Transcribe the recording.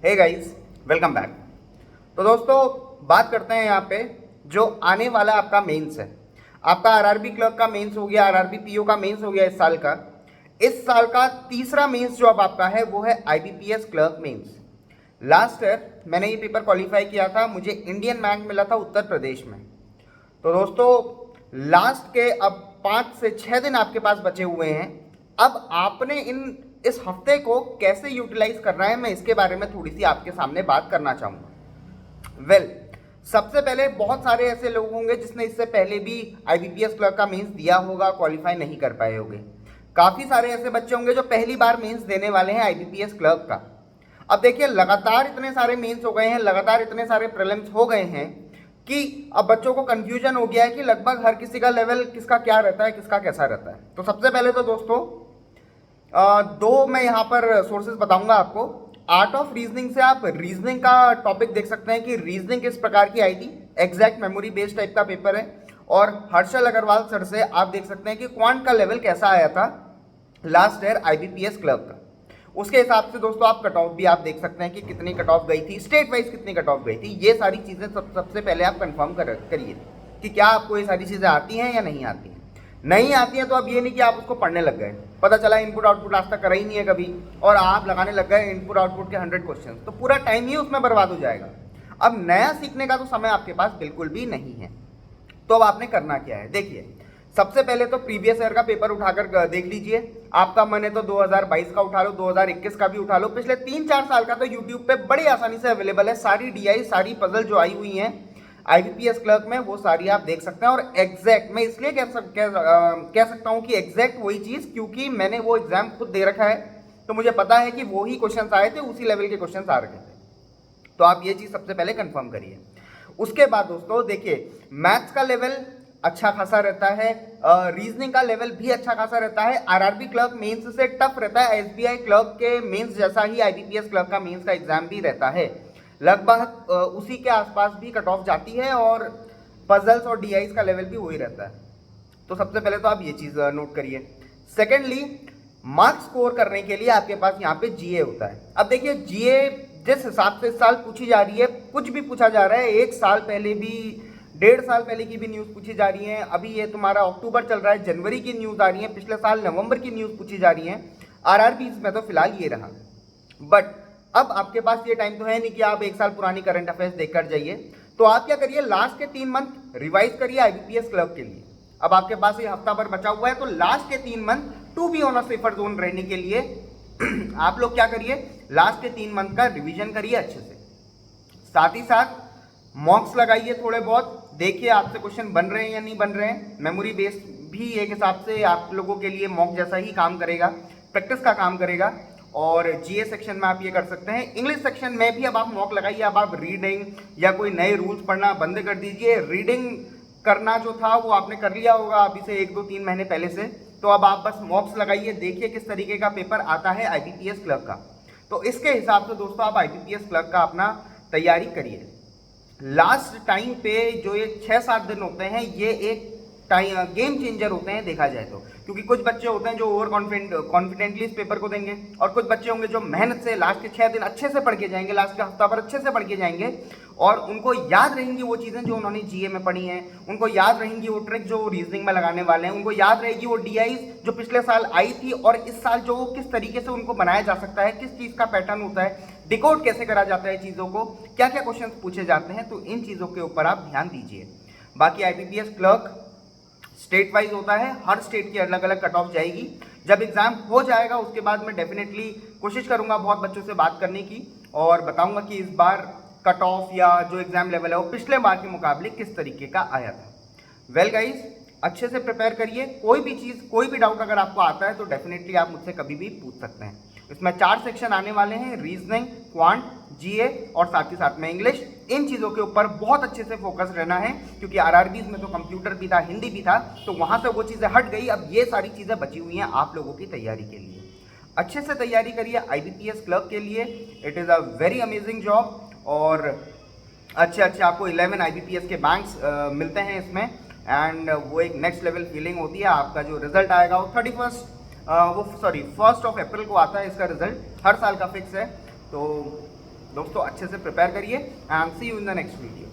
Hey guys, welcome back. तो दोस्तों, बात करते हैं यहाँ पे जो आने वाला आपका मेंस है। आपका आरआरबी क्लर्क का मेंस हो गया, आरआरबी पीओ का मेंस हो गया इस साल का। इस साल का तीसरा मेंस जो अब आपका है वो है IBPS clerk mains. Last year मैंने ये पेपर क्वालिफाई किया था, मुझे इंडियन बैंक मिला था उत्तर प्रदेश में। तो दोस्तों, लास्ट के अब 5 से 6 दिन आपके पास बचे हुए हैं। अब आपने इस हफ्ते को कैसे यूटिलाइज करना है, मैं इसके बारे में थोड़ी सी आपके सामने बात करना चाहूँगा। सबसे पहले बहुत सारे ऐसे लोग होंगे जिसने इससे पहले भी आईबीपीएस क्लर्क का मेंस दिया होगा, क्वालिफाई नहीं कर पाए होंगे। काफ़ी सारे ऐसे बच्चे होंगे जो पहली बार मेंस देने वाले हैं आईबीपीएस क्लर्क का। अब देखिए, लगातार इतने सारे मेंस हो गए हैं, लगातार इतने सारे प्रीलिम्स हो गए हैं कि अब बच्चों को कंफ्यूजन हो गया है कि लगभग हर किसी का लेवल किसका क्या रहता है, किसका कैसा रहता है। तो सबसे पहले तो दोस्तों, दो मैं यहाँ पर सोर्सेज बताऊंगा आपको। आर्ट ऑफ रीजनिंग से आप रीजनिंग का टॉपिक देख सकते हैं कि रीजनिंग किस प्रकार की आई थी। एग्जैक्ट मेमोरी बेस्ड टाइप का पेपर है। और हर्षल अग्रवाल सर से आप देख सकते हैं कि क्वांट का लेवल कैसा आया था लास्ट ईयर आईबीपीएस क्लर्क का। उसके हिसाब से दोस्तों आप कट ऑफ भी आप देख सकते हैं कि कितनी कट ऑफ गई थी, स्टेट वाइज कितनी कट ऑफ गई थी। ये सारी चीज़ें सबसे पहले आप कंफर्म करिए कि क्या आपको ये सारी चीज़ें आती हैं या नहीं आती हैं। नहीं आती हैं तो अब ये नहीं कि आप उसको पढ़ने लग गए, पता चला इनपुट आउटपुट आज तक करा ही नहीं है कभी, और आप लगाने लग गए इनपुट आउटपुट के 100 क्वेश्चन, तो पूरा टाइम ही उसमें बर्बाद हो जाएगा। अब नया सीखने का तो समय आपके पास बिल्कुल भी नहीं है। तो अब आपने करना क्या है, देखिए, सबसे पहले तो प्रीवियस ईयर का पेपर उठाकर देख लीजिए। आपका मन है तो 2022 का उठा लो, 2021 का भी उठा लो। पिछले 3-4 साल का तो यूट्यूब पे बड़ी आसानी से अवेलेबल है। सारी डीआई, सारी पजल जो आई हुई हैं आईबीपीएस क्लर्क में, वो सारी आप देख सकते हैं। और एग्जैक्ट मैं इसलिए कह सकता हूँ कि एग्जैक्ट वही चीज़, क्योंकि मैंने वो एग्जाम खुद दे रखा है, तो मुझे पता है कि वो ही क्वेश्चन आए थे, उसी लेवल के क्वेश्चन आ रखे थे। तो आप ये चीज़ सबसे पहले कंफर्म करिए। उसके बाद दोस्तों देखिए, मैथ्स का लेवल अच्छा खासा रहता है, रीजनिंग का लेवल भी अच्छा खासा रहता है। आरआरबी क्लर्क मेंस से टफ रहता है, एसबीआई क्लर्क के मेंस जैसा ही आईबीपीएस क्लर्क का मेंस का एग्जाम भी रहता है। लगभग उसी के आसपास भी कट ऑफ जाती है, और पजल्स और डीआईज का लेवल भी वही रहता है। तो सबसे पहले तो आप ये चीज़ नोट करिए। सेकेंडली, मार्क्स स्कोर करने के लिए आपके पास यहाँ पे जीए होता है। अब देखिए, जीए जिस हिसाब से इस साल पूछी जा रही है, कुछ भी पूछा जा रहा है, 1 साल पहले भी, 1.5 साल पहले की भी न्यूज़ पूछी जा रही है। अभी ये तुम्हारा अक्टूबर चल रहा है, जनवरी की न्यूज़ आ रही है, पिछले साल नवंबर की न्यूज़ पूछी जा रही है। आरआरबी में तो फिलहाल ये रहा। बट अब आपके पास ये टाइम तो है नहीं कि आप 1 साल पुरानी करंट अफेयर्स देखकर जाइए। तो आप क्या करिए, लास्ट के 3 मंथ रिवाइज करिए आईबीपीएस क्लर्क के लिए। अब आपके पास ये हफ्ता भर बचा हुआ है, तो लास्ट के 3 month to be on a safer zone रहने के लिए आप लोग क्या करिए, लास्ट के 3 मंथ का रिवीजन करिए अच्छे से। साथ ही साथ मॉक्स लगाइए थोड़े बहुत, देखिए आपसे क्वेश्चन बन रहे हैं या नहीं बन रहे हैं। मेमोरी बेस्ड भी एक हिसाब से आप लोगों के लिए मॉक जैसा ही काम करेगा, प्रैक्टिस का काम करेगा। और जीए सेक्शन में आप ये कर सकते हैं। इंग्लिश सेक्शन में भी अब आप मॉक लगाइए। अब आप रीडिंग या कोई नए रूल्स पढ़ना बंद कर दीजिए। रीडिंग करना जो था वो आपने कर लिया होगा अभी से 1-2-3 महीने पहले से, तो अब आप बस मॉक्स लगाइए, देखिए किस तरीके का पेपर आता है आईबीपीएस क्लर्क का। तो इसके हिसाब से दोस्तों आप आईबीपीएस क्लर्क का अपना तैयारी करिए। लास्ट टाइम पे जो ये 6-7 दिन होते हैं, ये एक गेम चेंजर होते हैं देखा जाए तो। क्योंकि कुछ बच्चे होते हैं जो ओवर कॉन्फिडेंटली इस पेपर को देंगे, और कुछ बच्चे होंगे जो मेहनत से लास्ट के 6 दिन अच्छे से पढ़ के जाएंगे, लास्ट के हफ्ता पर अच्छे से पढ़ के जाएंगे, और उनको याद रहेंगी वो चीज़ें जो उन्होंने जीए में पढ़ी हैं, उनको याद रहेंगी वो ट्रिक जो रीजनिंग में लगाने वाले हैं, उनको याद रहेगी वो डीआईज जो पिछले साल आई थी, और इस साल जो किस तरीके से उनको बनाया जा सकता है, किस चीज़ का पैटर्न होता है, डिकोड कैसे करा जाता है चीज़ों को, क्या क्या क्वेश्चन पूछे जाते हैं। तो इन चीज़ों के ऊपर आप ध्यान दीजिए। बाकी आईबीपीएस क्लर्क स्टेट वाइज होता है, हर स्टेट की अलग अलग कट ऑफ जाएगी। जब एग्जाम हो जाएगा उसके बाद मैं डेफिनेटली कोशिश करूंगा बहुत बच्चों से बात करने की, और बताऊंगा कि इस बार कट ऑफ या जो एग्जाम लेवल है वो पिछले बार के मुकाबले किस तरीके का आया था। वेल गाइज, अच्छे से प्रिपेयर करिए। कोई भी चीज़, कोई भी डाउट अगर आपको आता है तो डेफिनेटली आप मुझसे कभी भी पूछ सकते हैं। इसमें 4 सेक्शन आने वाले हैं, रीजनिंग, क्वांट, जीए और साथ ही साथ में इंग्लिश। इन चीज़ों के ऊपर बहुत अच्छे से फोकस रहना है, क्योंकि आरआरबी में तो कंप्यूटर भी था, हिंदी भी था, तो वहाँ से वो चीज़ें हट गई। अब ये सारी चीज़ें बची हुई हैं आप लोगों की तैयारी के लिए। अच्छे से तैयारी करिए आईबीपीएस क्लर्क के लिए। It is a very amazing job, और अच्छे अच्छे आपको 11 आईबीपीएस के बैंक्स मिलते हैं इसमें, एंड वो एक नेक्स्ट लेवल फीलिंग होती है। आपका जो रिजल्ट आएगा वो 1st ऑफ अप्रैल को आता है। इसका रिजल्ट हर साल का फिक्स है। तो दोस्तों अच्छे से प्रिपेयर करिए and see you in the next video.